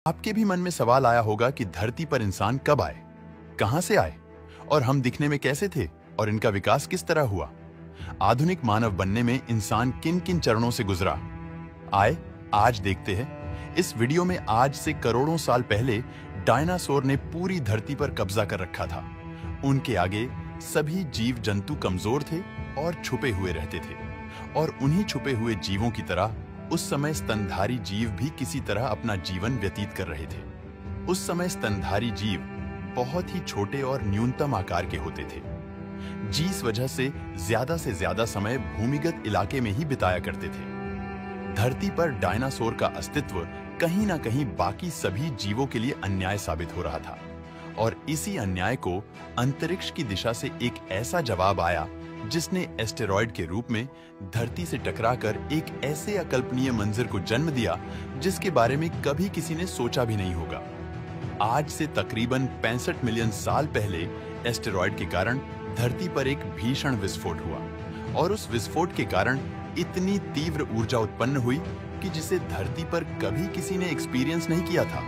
आपके भी मन में सवाल आया होगा कि धरती पर इंसान कब आए, कहां से आए और हम दिखने में कैसे थे और इनका विकास किस तरह हुआ। आधुनिक मानव बनने में इंसान किन किन चरणों से गुजरा, आए आज देखते हैं। इस वीडियो में आज से करोड़ों साल पहले डायनासोर ने पूरी धरती पर कब्जा कर रखा था। उनके आगे सभी जीव जंतु कमजोर थे और छुपे हुए रहते थे, और उन्हीं छुपे हुए जीवों की तरह उस समय स्तनधारी जीव भी किसी तरह अपना जीवन व्यतीत कर रहे थे। उस समय स्तनधारी जीव बहुत ही छोटे और न्यूनतम आकार के होते थे, जिस वजह से ज्यादा समय भूमिगत इलाके में ही बिताया करते थे। धरती पर डायनासोर का अस्तित्व कहीं ना कहीं बाकी सभी जीवों के लिए अन्याय साबित हो रहा था, और इसी अन्याय को अंतरिक्ष की दिशा से एक ऐसा जवाब आया जिसने एस्टेरॉयड के रूप में धरती से टकराकर एक ऐसे अकल्पनीय मंजर को जन्म दिया जिसके बारे में कभी किसी ने सोचा भी नहीं होगा। आज से तकरीबन 65 मिलियन साल पहले एस्टेरॉयड के कारण धरती पर एक भीषण विस्फोट हुआ, और उस विस्फोट के कारण इतनी तीव्र ऊर्जा उत्पन्न हुई कि जिसे धरती पर कभी किसी ने एक्सपीरियंस नहीं किया था।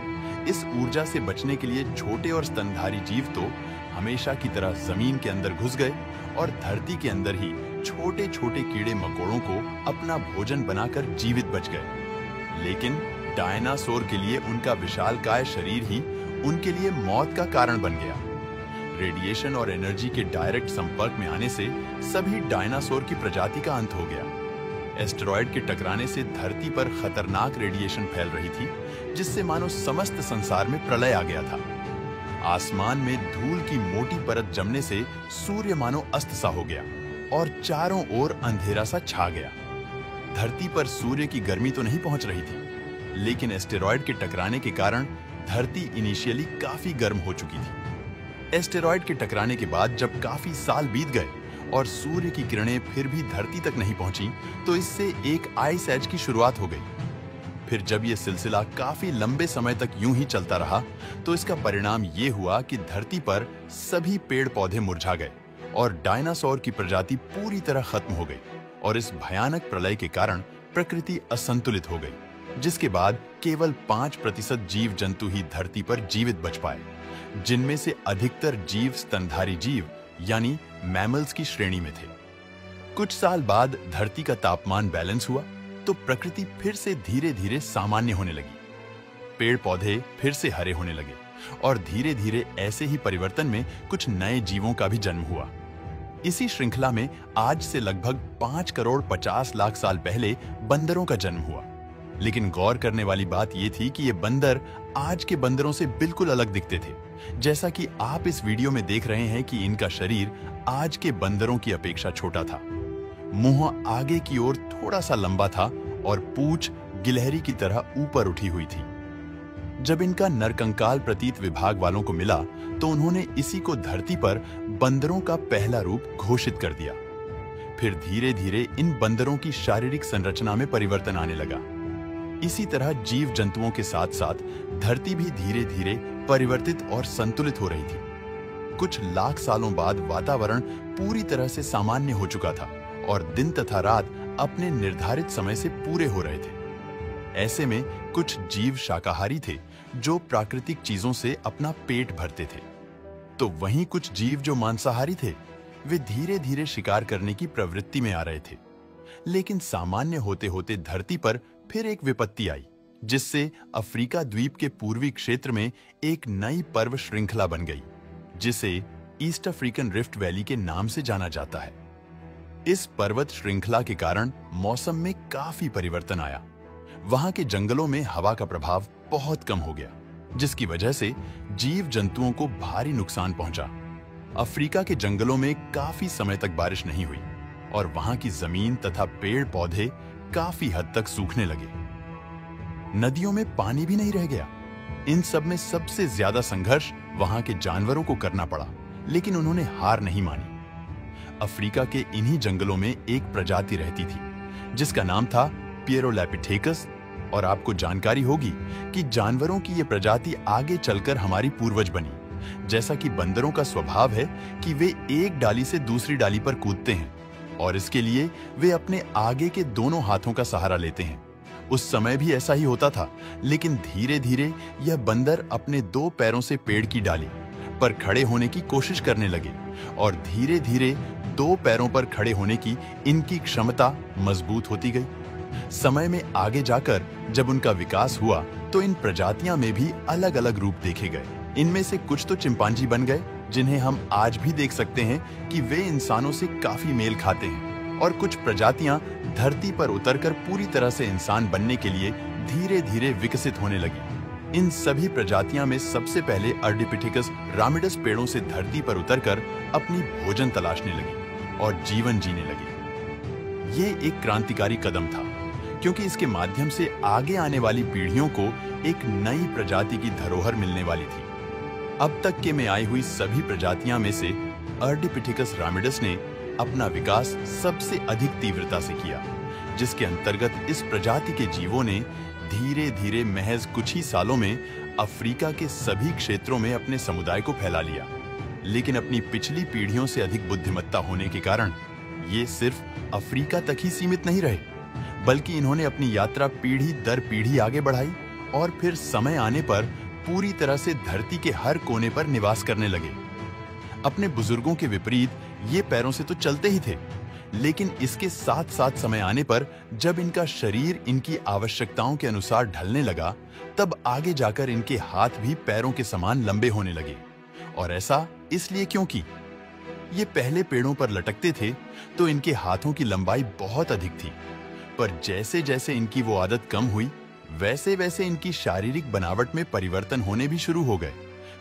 इस ऊर्जा से बचने के लिए छोटे और स्तनधारी जीव तो हमेशा की तरह जमीन के अंदर घुस गए और धरती के अंदर ही छोटे छोटे कीड़े मकोड़ों को अपना भोजन बनाकर जीवित बच गए। लेकिन डायनासोर के लिए उनका विशालकाय शरीर ही उनके लिए मौत का कारण बन गया। रेडिएशन और एनर्जी के डायरेक्ट संपर्क में आने से सभी डायनासोर की प्रजाति का अंत हो गया। एस्टेरॉयड के टकराने से धरती पर खतरनाक रेडिएशन फैल रही थी, जिससे मानो समस्त संसार में प्रलय आ गया था। आसमान में धूल की मोटी परत जमने से सूर्य मानो अस्त सा हो गया और चारों ओर अंधेरा सा छा गया। धरती पर सूर्य की गर्मी तो नहीं पहुंच रही थी, लेकिन एस्टेरॉयड के टकराने के कारण धरती इनिशियली काफी गर्म हो चुकी थी। एस्टेरॉयड के टकराने के बाद जब काफी साल बीत गए और सूर्य की किरणें फिर भी धरती तक नहीं पहुंची, तो इससे एक आइस एज की शुरुआत हो गई। फिर जब यह सिलसिला काफी लंबे समय तक यूं ही चलता रहा, तो इसका परिणाम ये हुआ कि धरती पर सभी पेड़ पौधे मुरझा गए और डायनासोर की प्रजाति पूरी तरह खत्म हो गई, और इस भयानक प्रलय के कारण प्रकृति असंतुलित हो गई, जिसके बाद केवल 5% जीव जंतु ही धरती पर जीवित बच पाए, जिनमें से अधिकतर जीव स्तनधारी जीव यानी मैमल्स की श्रेणी में थे। कुछ साल बाद धरती का तापमान बैलेंस हुआ, तो प्रकृति फिर से धीरे धीरे सामान्य होने लगी। पेड़ पौधे फिर से हरे होने लगे, और धीरे धीरे ऐसे ही परिवर्तन में कुछ नए जीवों का भी जन्म हुआ। इसी श्रृंखला में आज से लगभग 5 करोड़ 50 लाख साल पहले बंदरों का जन्म हुआ। लेकिन गौर करने वाली बात यह थी कि ये बंदर आज के बंदरों से बिल्कुल अलग दिखते थे। जैसा कि आप इस वीडियो में देख रहे हैं कि इनका शरीर आज के बंदरों की अपेक्षा छोटा था। मुंह आगे की ओर थोड़ा सा लंबा था और पूंछ गिलहरी की तरह ऊपर उठी हुई थी। जब इनका नरकंकाल प्रतीत विभाग वालों को मिला, तो उन्होंने इसी को धरती पर बंदरों का पहला रूप घोषित कर दिया। फिर धीरे धीरे इन बंदरों की शारीरिक संरचना में परिवर्तन आने लगा। इसी तरह जीव जंतुओं के साथ साथ धरती भी धीरे धीरे परिवर्तित और संतुलित हो रही थी। कुछ लाख सालों बाद वातावरण पूरी तरह से सामान्य हो चुका था, और दिन तथा रात अपने निर्धारित समय से पूरे हो रहे थे। ऐसे में कुछ जीव शाकाहारी थे जो प्राकृतिक चीजों से अपना पेट भरते थे, तो वहीं कुछ जीव जो मांसाहारी थे, वे धीरे धीरे शिकार करने की प्रवृत्ति में आ रहे थे। लेकिन सामान्य होते होते धरती पर फिर एक विपत्ति आई, जिससे अफ्रीका द्वीप के पूर्वी क्षेत्र में एक नई पर्व श्रृंखला बन गई, जिसे ईस्ट अफ्रीकन रिफ्ट वैली के नाम से जाना जाता है। इस पर्वत श्रृंखला के कारण मौसम में काफी परिवर्तन आया। वहां के जंगलों में हवा का प्रभाव बहुत कम हो गया, जिसकी वजह से जीव जंतुओं को भारी नुकसान पहुंचा। अफ्रीका के जंगलों में काफी समय तक बारिश नहीं हुई, और वहां की जमीन तथा पेड़ पौधे काफी हद तक सूखने लगे। नदियों में पानी भी नहीं रह गया। इन सब में सबसे ज्यादा संघर्ष वहां के जानवरों को करना पड़ा, लेकिन उन्होंने हार नहीं मानी। अफ्रीका के इन्हीं जंगलों में एक प्रजाति रहती थी, जिसका नाम था पिएरोलैपिथेकस, और आपको जानकारी होगी कि जानवरों की यह प्रजाति आगे चलकर हमारी पूर्वज बनी। जैसा कि बंदरों का स्वभाव है कि वे एक डाली से दूसरी डाली पर कूदते हैं, और इसके लिए वे अपने आगे के दोनों हाथों का सहारा लेते हैं, उस समय भी ऐसा ही होता था, लेकिन धीरे धीरे यह बंदर अपने 2 पैरों से पेड़ की डाली पर खड़े होने की कोशिश करने लगे और धीरे धीरे 2 पैरों पर खड़े होने की इनकी क्षमता मजबूत होती गई। समय में आगे जाकर जब उनका विकास हुआ तो इन प्रजातियां में भी अलग अलग रूप देखे गए। इनमें से कुछ तो चिंपांजी बन गए, जिन्हें हम आज भी देख सकते हैं कि वे इंसानों से काफी मेल खाते हैं, और कुछ प्रजातियां धरती पर उतरकर पूरी तरह से इंसान बनने के लिए धीरे धीरे विकसित होने लगी। इन सभी प्रजातियां में सबसे पहले अर्डिपिथेकस रामिडस पेड़ों से धरती पर उतरकर अपनी भोजन तलाशने लगी और जीवन जीने लगी। ये एक क्रांतिकारी कदम था, क्योंकि इसके माध्यम से आगे आने वाली पीढ़ियों को एक नई प्रजाति की धरोहर मिलने वाली थी। अब तक के में आई हुई सभी प्रजातियां में से अर्डिपिथेकस रामिडस ने अपना विकास सबसे अधिक तीव्रता से किया, जिसके अंतर्गत इस प्रजाति के जीवों ने धीरे धीरे महज कुछ ही सालों में अफ्रीका के सभी क्षेत्रों में अपने समुदाय को फैला लिया। लेकिन अपनी पिछली पीढ़ियों से अधिक बुद्धिमत्ता होने के कारण ये सिर्फ अफ्रीका तक ही सीमित नहीं रहे, बल्कि इन्होंने अपनी यात्रा पीढ़ी दर पीढ़ी आगे बढ़ाई और फिर समय आने पर पूरी तरह से धरती के हर कोने पर निवास करने लगे। अपने बुजुर्गों के विपरीत ये पैरों से तो चलते ही थे, लेकिन इसके साथ साथ समय आने पर जब इनका शरीर इनकी आवश्यकताओं के अनुसार ढलने लगा, तब आगे जाकर इनके हाथ भी पैरों के समान लंबे होने लगे। और ऐसा इसलिए क्योंकि ये पहले पेड़ों पर लटकते थे तो इनके हाथों की लंबाई बहुत अधिक थी, पर जैसे जैसे इनकी वो आदत कम हुई, वैसे वैसे इनकी शारीरिक बनावट में परिवर्तन होने भी शुरू हो गए।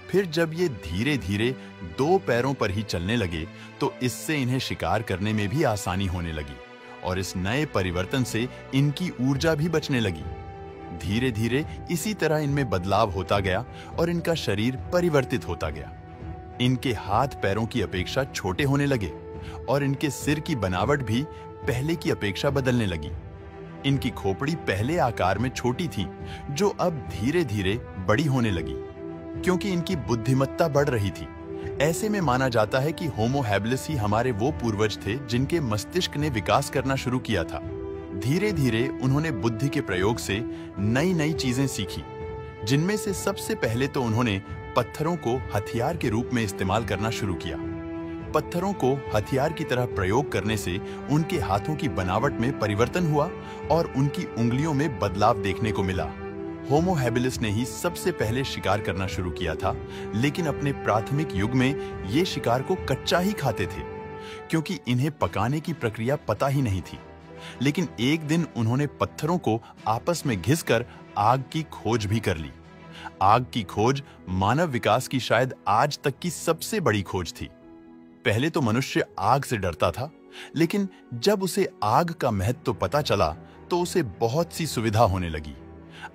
फिर जब ये धीरे धीरे 2 पैरों पर ही चलने लगे तो इससे इन्हें शिकार करने में भी आसानी होने लगी, और इस नए परिवर्तन से इनकी ऊर्जा भी बचने लगी। धीरे धीरे इसी तरह इनमें बदलाव होता गया और इनका शरीर परिवर्तित होता गया। इनके हाथ पैरों की अपेक्षा छोटे होने लगे और इनके सिर की बनावट भी पहले की अपेक्षा बदलने लगी। इनकी खोपड़ी पहले आकार में छोटी थी, जो अब धीरे धीरे बड़ी होने लगी, क्योंकि इनकी बुद्धिमत्ता बढ़ रही थी। ऐसे में माना जाता है कि होमो हैबिलिस ही हमारे वो पूर्वज थे जिनके मस्तिष्क ने विकास करना शुरू किया था। धीरे धीरे उन्होंने बुद्धि के प्रयोग से नई नई चीजें सीखी, जिनमें से सबसे पहले तो उन्होंने पत्थरों को हथियार के रूप में इस्तेमाल करना शुरू किया। पत्थरों को हथियार की तरह प्रयोग करने से उनके हाथों की बनावट में परिवर्तन हुआ और उनकी उंगलियों में बदलाव देखने को मिला। होमो हैबिलिस ने ही सबसे पहले शिकार करना शुरू किया था, लेकिन अपने प्राथमिक युग में ये शिकार को कच्चा ही खाते थे, क्योंकि इन्हें पकाने की प्रक्रिया पता ही नहीं थी। लेकिन एक दिन उन्होंने पत्थरों को आपस में घिसकर आग की खोज भी कर ली। आग की खोज मानव विकास की शायद आज तक की सबसे बड़ी खोज थी। पहले तो मनुष्य आग से डरता था, लेकिन जब उसे आग का महत्व पता चला तो उसे बहुत सी सुविधा होने लगी।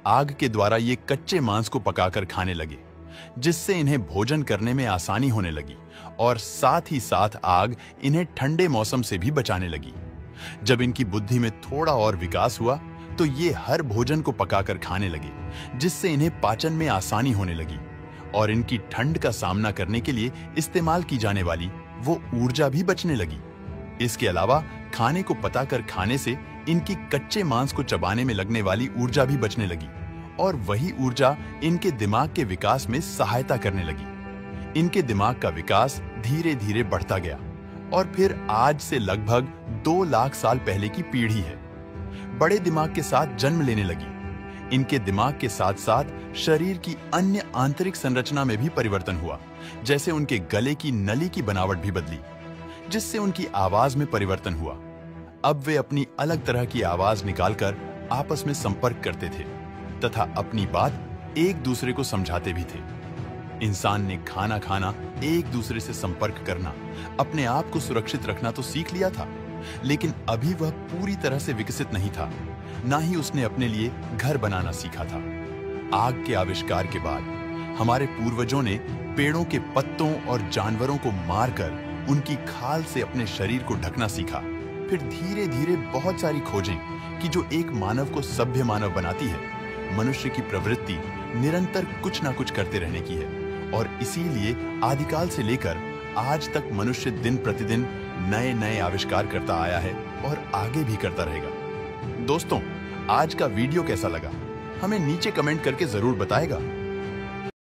आग के द्वारा ये कच्चे मांस को पकाकर खाने लगे, जिससे इन्हें भोजन करने में आसानी होने लगी, और साथ ही साथ आग इन्हें ठंडे मौसम से भी बचाने लगी। जब इनकी बुद्धि में थोड़ा और विकास हुआ तो ये हर भोजन को पकाकर खाने लगे, जिससे इन्हें पाचन में आसानी होने लगी, और इनकी ठंड का सामना करने के लिए इस्तेमाल की जाने वाली वो ऊर्जा भी बचने लगी। इसके अलावा खाने को पकाकर खाने से इनकी कच्चे मांस को चबाने में लगने वाली ऊर्जा भी बचने लगी, और वही ऊर्जा इनके दिमाग के विकास में सहायता करने लगी। इनके दिमाग का विकास धीरे धीरे बढ़ता गया, और फिर आज से लगभग 2 लाख साल पहले की पीढ़ी है। बड़े दिमाग के साथ जन्म लेने लगी। इनके दिमाग के साथ साथ शरीर की अन्य आंतरिक संरचना में भी परिवर्तन हुआ, जैसे उनके गले की नली की बनावट भी बदली, जिससे उनकी आवाज में परिवर्तन हुआ। अब वे अपनी अलग तरह की आवाज निकालकर आपस में संपर्क करते थे तथा अपनी बात एक दूसरे को समझाते भी थे। इंसान ने खाना खाना, एक दूसरे से संपर्क करना, अपने आप को सुरक्षित रखना तो सीख लिया था, लेकिन अभी वह पूरी तरह से विकसित नहीं था। ना ही उसने अपने लिए घर बनाना सीखा था। आग के आविष्कार के बाद हमारे पूर्वजों ने पेड़ों के पत्तों और जानवरों को मारकर उनकी खाल से अपने शरीर को ढकना सीखा। फिर धीरे धीरे बहुत सारी खोजें कि जो एक मानव को सभ्य मानव बनाती है। मनुष्य की प्रवृत्ति निरंतर कुछ ना कुछ करते रहने की है, और इसीलिए आदिकाल से लेकर आज तक मनुष्य दिन प्रतिदिन नए नए आविष्कार करता आया है और आगे भी करता रहेगा। दोस्तों, आज का वीडियो कैसा लगा हमें नीचे कमेंट करके जरूर बताएगा।